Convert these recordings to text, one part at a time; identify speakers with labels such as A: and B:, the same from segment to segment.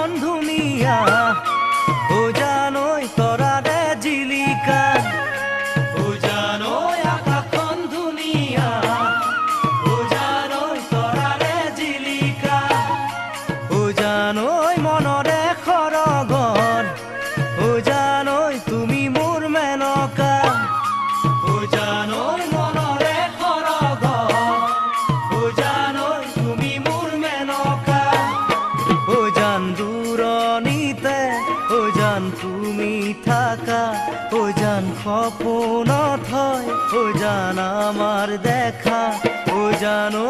A: আকাশখন ধুনীয়া ও জানই তৰাৰে জিলিকা ও জানই আকাশখন ধুনীয়া ও জানই তৰাৰে জিলিকা ও জানই মনৰে সৰগৰ ও জানই তুমি মোৰ মেনকা ও জানই মনৰে সৰগৰ ও জানই তুমি মোৰ মেনকা ও জান দূৰণিতে ও জান তুমি থাকা ও জান সপোনত হয় ও জান আমার দেখা ও জানো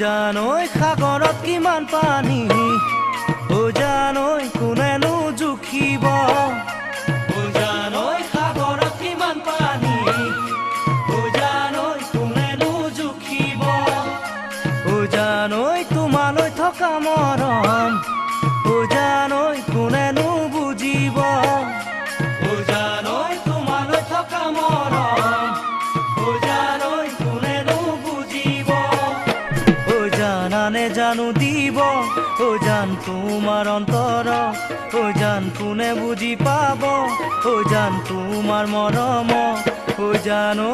A: জানই সাগৰত কিমান পানী ও জানই কোনেনো জুখিব ও জানই সাগৰত কিমান পানী ও জানই কোনেনো জুখিব ও জানই তোমালৈ থকা মৰম ও জানই কোনেনো বুজিব ও জানই তোমালৈ থকা মৰম ও জানই কোনেনো বুজিব জানানে জানো দিব ও জান তোমার অন্তর ও জান কোনে বুঝি পাব ও জান তোমার মরম ও জানো